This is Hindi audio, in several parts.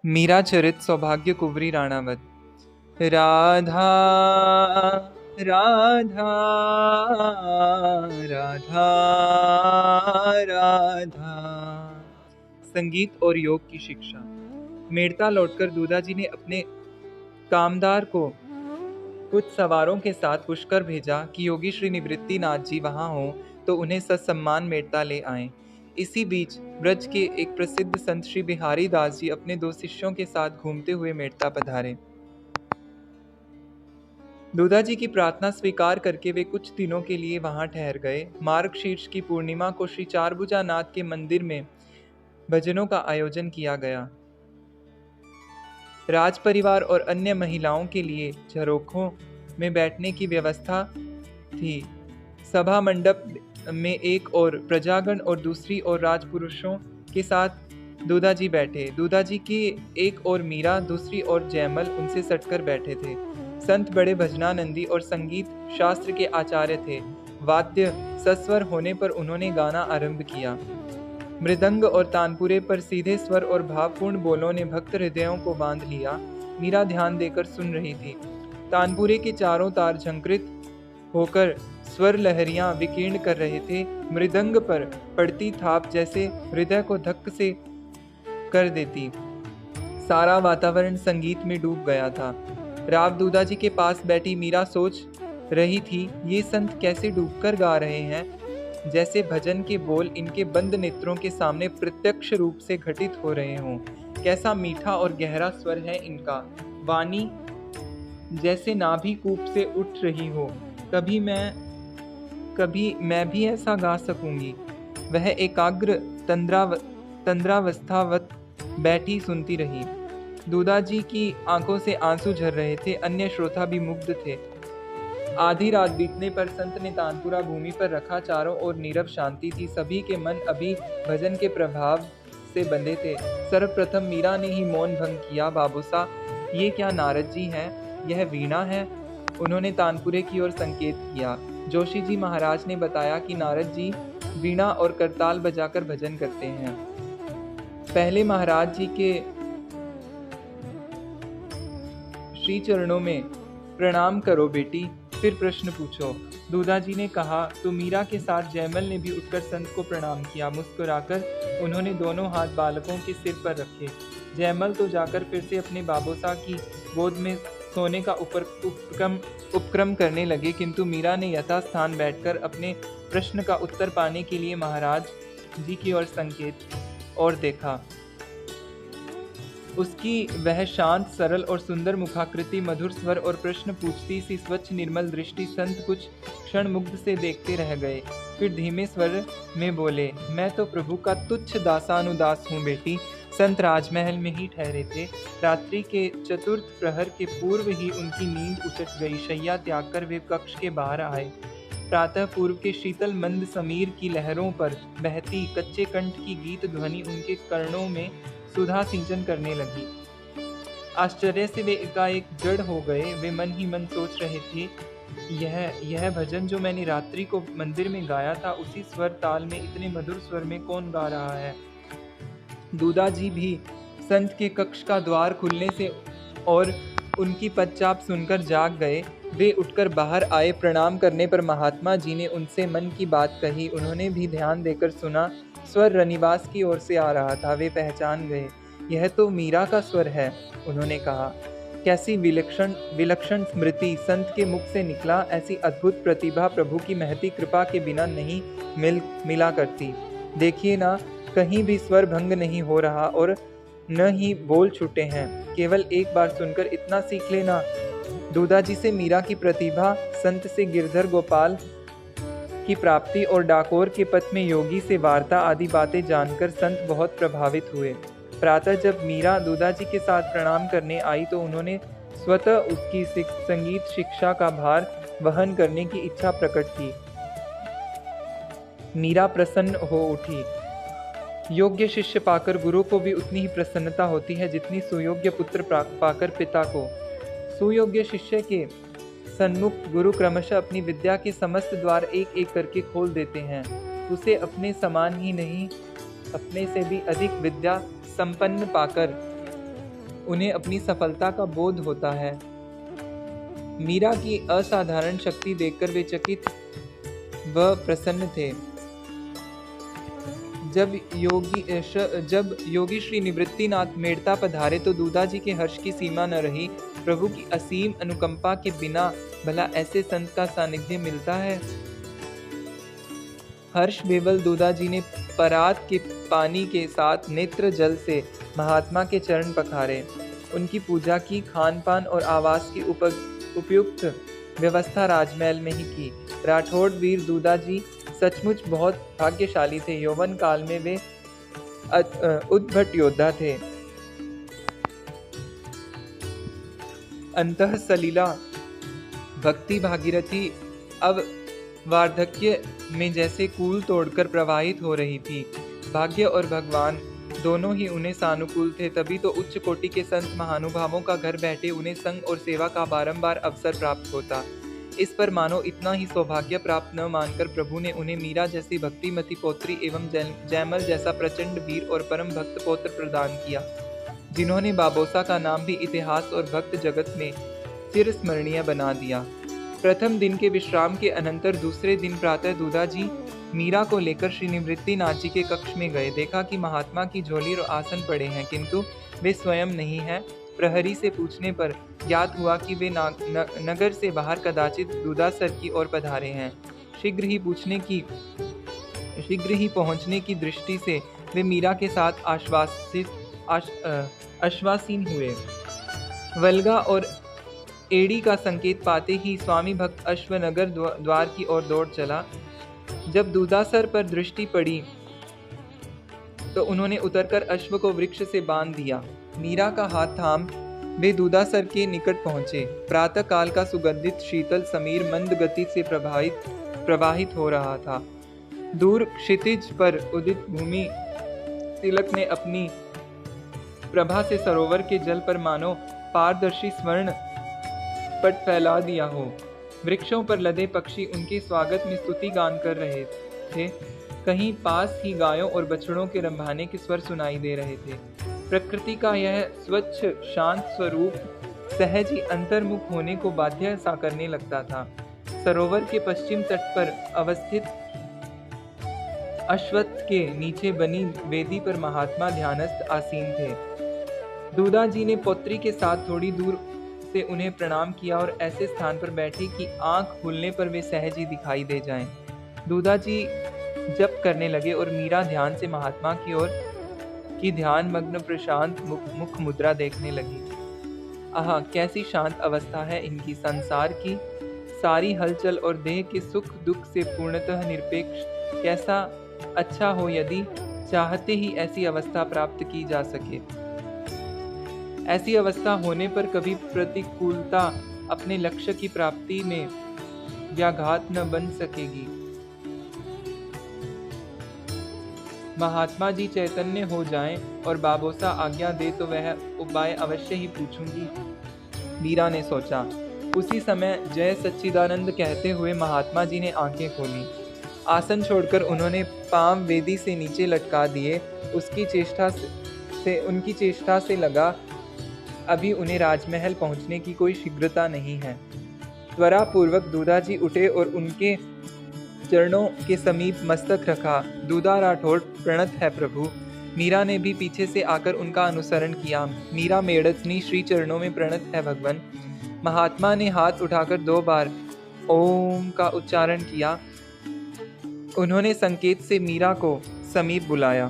मीरा चरित सौभाग्य कुंवरी राणावत। राधा राधा राधा राधा। संगीत और योग की शिक्षा। मेड़ता लौटकर दूधाजी ने अपने कामदार को कुछ सवारों के साथ पुष्कर भेजा कि योगी श्री निवृत्ति नाथ जी वहां हो तो उन्हें ससम्मान मेड़ता ले आएं। इसी बीच ब्रज के एक प्रसिद्ध संत श्री बिहारी दास जी अपने 2 शिष्यों के साथ घूमते हुए मेड़ता पधारे। दूधाजी की प्रार्थना स्वीकार करके वे कुछ दिनों के लिए वहां ठहर गए। मार्गशीर्ष की पूर्णिमा को श्री चारभुजा नाथ के मंदिर में भजनों का आयोजन किया गया। राज परिवार और अन्य महिलाओं के लिए झरोखों में बैठने की व्यवस्था थी। सभा मंडप में एक और प्रजागण और दूसरी ओर राजपुरुषों के साथ दूधाजी बैठे। दूधाजी की एक और मीरा, दूसरी ओर जयमल उनसे सटकर बैठे थे। संत बड़े भजनानंदी और संगीत शास्त्र के आचार्य थे। वाद्य सस्वर होने पर उन्होंने गाना आरंभ किया। मृदंग और तानपुरे पर सीधे स्वर और भावपूर्ण बोलों ने भक्त हृदयों को बांध लिया। मीरा ध्यान देकर सुन रही थी। तानपुरे के चारों तार झंकृत होकर स्वर लहरियां विकीर्ण कर रहे थे। मृदंग पर पड़ती थाप जैसे हृदय को धक्क से कर देती। सारा वातावरण संगीत में डूब गया था। राव दूधाजी के पास बैठी मीरा सोच रही थी, ये संत कैसे डूबकर गा रहे हैं, जैसे भजन के बोल इनके बंद नेत्रों के सामने प्रत्यक्ष रूप से घटित हो रहे हों। कैसा मीठा और गहरा स्वर है इनका। वाणी जैसे नाभि कूप से उठ रही हो। कभी मैं भी ऐसा गा सकूंगी। वह एकाग्र तंद्रावस्थावत बैठी सुनती रही। दूधाजी की आंखों से आंसू झर रहे थे। अन्य श्रोता भी मुग्ध थे। आधी रात बीतने पर संत ने तानपुरा भूमि पर रखा। चारों ओर नीरव शांति थी। सभी के मन अभी भजन के प्रभाव से बंधे थे। सर्वप्रथम मीरा ने ही मौन भंग किया। बाबूसा, ये क्या नारद जी हैं? यह वीणा है। उन्होंने तानपुरे की ओर संकेत किया। जोशी जी महाराज ने बताया कि नारद जी वीणा और करताल बजाकर भजन करते हैं। पहले महाराज जी के श्री चरणों में प्रणाम करो बेटी, फिर प्रश्न पूछो। दूधाजी ने कहा तो मीरा के साथ जयमल ने भी उठकर संत को प्रणाम किया। मुस्कुराकर उन्होंने दोनों हाथ बालकों के सिर पर रखे। जयमल तो जाकर फिर से अपने बाबोसा की गोद में सोने का उपक्रम करने लगे, किंतु मीरा ने यथास्थान बैठकर अपने प्रश्न का उत्तर पाने के लिए महाराज जी की ओर संकेत और देखा। उसकी वह शांत, सरल और सुंदर मुखाकृति, मधुर स्वर और प्रश्न पूछती सी स्वच्छ निर्मल दृष्टि, संत कुछ क्षण मुग्ध से देखते रह गए। फिर धीमे स्वर में बोले, मैं तो प्रभु का तुच्छ दासानुदास हूँ बेटी। संत राजमहल में ही ठहरे थे। रात्रि के चतुर्थ प्रहर के पूर्व ही उनकी नींद उचट गई। शैया त्याग कर वे कक्ष के बाहर आए। प्रातः पूर्व के शीतल मंद समीर की लहरों पर बहती कच्चे कंठ की गीत ध्वनि उनके कर्णों में सुधा सिंचन करने लगी। आश्चर्य से वे एकाएक जड़ हो गए। वे मन ही मन सोच रहे थे, यह भजन जो मैंने रात्रि को मंदिर में गाया था, उसी स्वर ताल में इतने मधुर स्वर में कौन गा रहा है? दूधाजी भी संत के कक्ष का द्वार खुलने से और उनकी पदचाप सुनकर जाग गए। वे उठकर बाहर आए। प्रणाम करने पर महात्मा जी ने उनसे मन की बात कही। उन्होंने भी ध्यान देकर सुना। स्वर रनिवास की ओर से आ रहा था। वे पहचान गए। यह तो मीरा का स्वर है, उन्होंने कहा। कैसी विलक्षण स्मृति संत के मुख से निकला। ऐसी अद्भुत प्रतिभा प्रभु की महती कृपा के बिना नहीं मिला करती। देखिए ना, कहीं भी स्वर भंग नहीं हो रहा और न ही बोल छूटे हैं। केवल एक बार सुनकर इतना सीख लेना। दूधाजी से मीरा की प्रतिभा, संत से गिरधर गोपाल की प्राप्ति और डाकोर के पथ में योगी से वार्ता आदि बातें जानकर संत बहुत प्रभावित हुए। प्रातः जब मीरा दूधाजी के साथ प्रणाम करने आई तो उन्होंने स्वतः उसकी संगीत शिक्षा का भार वहन करने की इच्छा प्रकट की। मीरा प्रसन्न हो उठी। योग्य शिष्य पाकर गुरु को भी उतनी ही प्रसन्नता होती है जितनी सुयोग्य पुत्र पाकर पिता को। सुयोग्य शिष्य के सन्मुख गुरु क्रमशः अपनी विद्या के समस्त द्वार एक एक करके खोल देते हैं। उसे अपने समान ही नहीं, अपने से भी अधिक विद्या संपन्न पाकर उन्हें अपनी सफलता का बोध होता है। मीरा की असाधारण शक्ति देखकर वे चकित व प्रसन्न थे। जब योगी श्री निवृत्तिनाथ मेड़ता पधारे तो दूधाजी के हर्ष की सीमा न रही। प्रभु की असीम अनुकंपा के बिना भला ऐसे संत का सानिध्य मिलता है। हर्ष बेवल दूधाजी ने परात के पानी के साथ नेत्र जल से महात्मा के चरण पखारे, उनकी पूजा की, खान पान और आवास की उपयुक्त व्यवस्था राजमहल में ही की। राठौड़ वीर दूधाजी सचमुच बहुत भाग्यशाली थे। यौवन काल में वे उद्भट योद्धा थे। अंतः सलीला भक्ति भागीरथी अब वार्धक्य में जैसे कूल तोड़कर प्रवाहित हो रही थी। भाग्य और भगवान दोनों ही उन्हें सानुकूल थे, तभी तो उच्च कोटि के संत महानुभावों का घर बैठे उन्हें संग और सेवा का बारंबार अवसर प्राप्त होता। इस पर मानो इतना ही सौभाग्य प्राप्त न मानकर प्रभु ने उन्हें मीरा जैसी भक्तिमती पौत्री एवं जयमल जैसा प्रचंड वीर और परम भक्त पौत्र प्रदान किया, जिन्होंने बाबोसा का नाम भी इतिहास और भक्त जगत में चिरस्मरणीय बना दिया। प्रथम दिन के विश्राम के अनंतर दूसरे दिन प्रातः दूधाजी मीरा को लेकर श्री निवृत्तिनाथ जी के कक्ष में गए। देखा कि महात्मा की झोली और आसन पड़े हैं, किंतु वे स्वयं नहीं हैं। प्रहरी से पूछने पर ज्ञात हुआ कि वे नगर से बाहर कदाचित दूधासर की ओर पधारे हैं। शीघ्र ही पहुंचने की दृष्टि से वे मीरा के साथ आश्वासीन हुए। वल्गा और एड़ी का संकेत पाते ही स्वामी भक्त अश्वनगर द्वार की ओर दौड़ चला। जब दूधासर पर दृष्टि पड़ी तो उन्होंने उतरकर अश्व को वृक्ष से बांध दिया। मीरा का हाथ थाम वे दूधासर के निकट पहुंचे। प्रातः काल का सुगंधित शीतल समीर मंद गति से प्रवाहित हो रहा था। दूर क्षितिज पर उदित भूमि तिलक ने अपनी प्रभा से सरोवर के जल पर मानो पारदर्शी स्वर्ण पट फैला दिया हो। वृक्षों पर लदे पक्षी उनके स्वागत में स्तुति गान कर रहे थे। कहीं पास ही गायों और बछड़ों के रंभाने के स्वर सुनाई दे रहे थे। प्रकृति का यह स्वच्छ शांत स्वरूप सहज ही अंतर्मुख होने को बाध्य सा करने लगता था। सरोवर के पश्चिम तट पर अवस्थित अश्वत्थ के नीचे बनी वेदी पर महात्मा ध्यानस्थ आसीन थे। दूधाजी ने पौत्री के साथ थोड़ी दूर से उन्हें प्रणाम किया और ऐसे स्थान पर बैठे कि आंख खुलने पर वे सहज ही दिखाई दे जाएं। दूधाजी जप करने लगे और मीरा ध्यान से महात्मा की ओर की ध्यान मग्न प्रशांत मुख मुद्रा देखने लगी। आहा, कैसी शांत अवस्था है इनकी। संसार की सारी हलचल और देह के सुख दुख से पूर्णतः निरपेक्ष। कैसा अच्छा हो यदि चाहते ही ऐसी अवस्था प्राप्त की जा सके। ऐसी अवस्था होने पर कभी प्रतिकूलता अपने लक्ष्य की प्राप्ति में व्याघात न बन सकेगी। महात्मा जी चैतन्य हो जाएं और बाबोसा आज्ञा दे तो वह उपाय अवश्य ही पूछूंगी, मीरा ने सोचा। उसी समय जय सच्चिदानंद कहते हुए महात्मा जी ने आंखें खोली। आसन छोड़कर उन्होंने पांव वेदी से नीचे लटका दिए। उनकी चेष्टा से लगा अभी उन्हें राजमहल पहुंचने की कोई शीघ्रता नहीं है। त्वरा पूर्वक दूधाजी उठे और उनके चरणों के समीप मस्तक रखा। दूधा राठौड़ प्रणत है प्रभु। मीरा ने भी पीछे से आकर उनका अनुसरण किया। मीरा मेड़तनी श्री चरणों में प्रणत है भगवन। महात्मा ने हाथ उठाकर 2 बार ओम का उच्चारण किया। उन्होंने संकेत से मीरा को समीप बुलाया।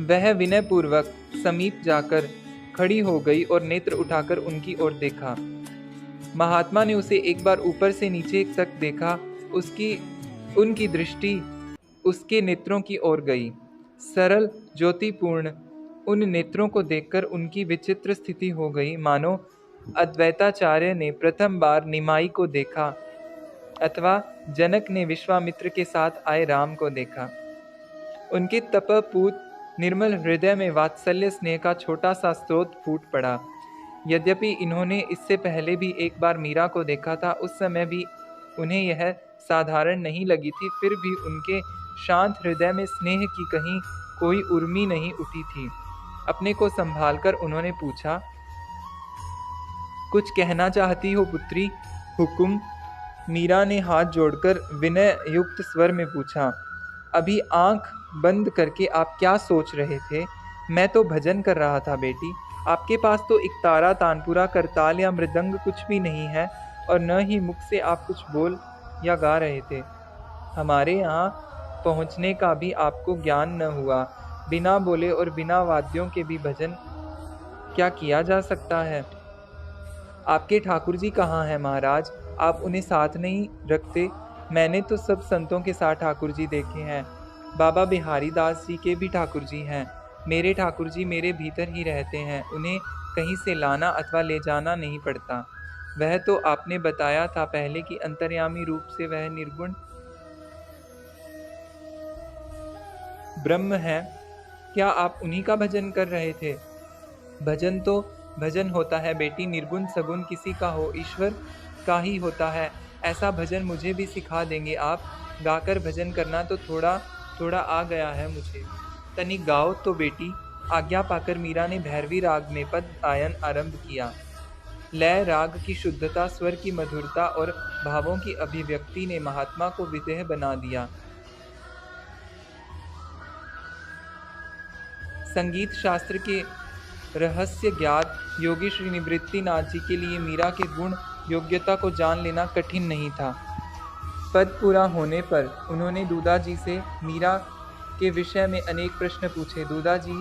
वह विनय पूर्वक समीप जाकर खड़ी हो गई और नेत्र उठाकर उनकी ओर देखा। महात्मा ने उसे एक बार ऊपर से नीचे तक देखा। उनकी दृष्टि उसके नेत्रों की ओर गई। सरल ज्योतिपूर्ण उन नेत्रों को देखकर उनकी विचित्र स्थिति हो गई, मानो अद्वैताचार्य ने प्रथम बार निमाई को देखा अथवा जनक ने विश्वामित्र के साथ आए राम को देखा। उनके तपपूत निर्मल हृदय में वात्सल्य स्नेह का छोटा सा स्रोत फूट पड़ा। यद्यपि इन्होंने इससे पहले भी एक बार मीरा को देखा था, उस समय भी उन्हें यह साधारण नहीं लगी थी, फिर भी उनके शांत हृदय में स्नेह की कहीं कोई उर्मी नहीं उठी थी। अपने को संभालकर उन्होंने पूछा, कुछ कहना चाहती हो पुत्री? हुकुम। मीरा ने हाथ जोड़कर विनय युक्त स्वर में पूछा। अभी आंख बंद करके आप क्या सोच रहे थे? मैं तो भजन कर रहा था बेटी। आपके पास तो इकतारा, तानपुरा, करताल या मृदंग कुछ भी नहीं है, और न ही मुख से आप कुछ बोल या गा रहे थे। हमारे यहाँ पहुँचने का भी आपको ज्ञान न हुआ। बिना बोले और बिना वाद्यों के भी भजन क्या किया जा सकता है? आपके ठाकुर जी कहाँ हैं महाराज? आप उन्हें साथ नहीं रखते? मैंने तो सब संतों के साथ ठाकुर जी देखे हैं। बाबा बिहारी दास जी के भी ठाकुर जी हैं। मेरे ठाकुर जी मेरे भीतर ही रहते हैं, उन्हें कहीं से लाना अथवा ले जाना नहीं पड़ता। वह तो आपने बताया था पहले कि अंतर्यामी रूप से वह निर्गुण ब्रह्म है। क्या आप उन्हीं का भजन कर रहे थे? भजन तो भजन होता है बेटी, निर्गुण सगुण किसी का हो, ईश्वर का ही होता है। ऐसा भजन मुझे भी सिखा देंगे आप? गाकर भजन करना तो थोड़ा थोड़ा आ गया है मुझे। तनिक गाओ तो बेटी। आज्ञा पाकर मीरा ने भैरवी राग में पद गायन आरंभ किया। लय, राग की शुद्धता, स्वर की मधुरता और भावों की अभिव्यक्ति ने महात्मा को विदेह बना दिया। संगीत शास्त्र के रहस्य ज्ञात योगी श्री निवृत्तिनाथ जी के लिए मीरा के गुण योग्यता को जान लेना कठिन नहीं था। पद पूरा होने पर उन्होंने दूधा जी से मीरा के विषय में अनेक प्रश्न पूछे। दूधा जी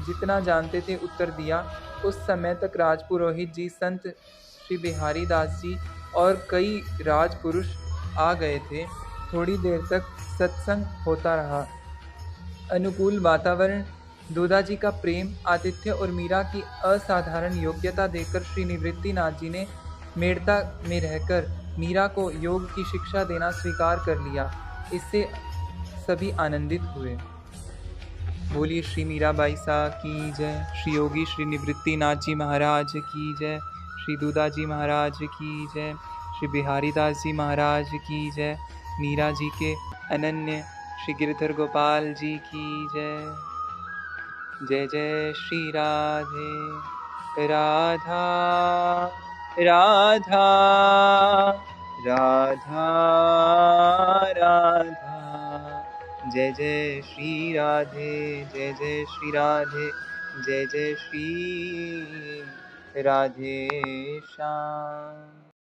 जितना जानते थे उत्तर दिया। उस समय तक राजपुरोहित जी, संत श्री बिहारी दास जी और कई राजपुरुष आ गए थे। थोड़ी देर तक सत्संग होता रहा। अनुकूल वातावरण, दूधा जी का प्रेम, आतिथ्य और मीरा की असाधारण योग्यता देखकर श्री निवृत्तिनाथ जी ने मेड़ता में रहकर मीरा को योग की शिक्षा देना स्वीकार कर लिया। इससे सभी आनंदित हुए। बोलिए श्री मीराबाई सा की जय, श्री योगी श्री निवृत्तिनाथ जी महाराज की जय, श्री दूधा जी महाराज की जय, श्री बिहारी दास जी महाराज की जय, मीरा जी के अनन्य श्री गिरधर गोपाल जी की जय। जय जय श्री राधे राधा राधा राधा राधा। जय जय श्री राधे, जय जय श्री राधे, जय जय श्री राधे श्याम।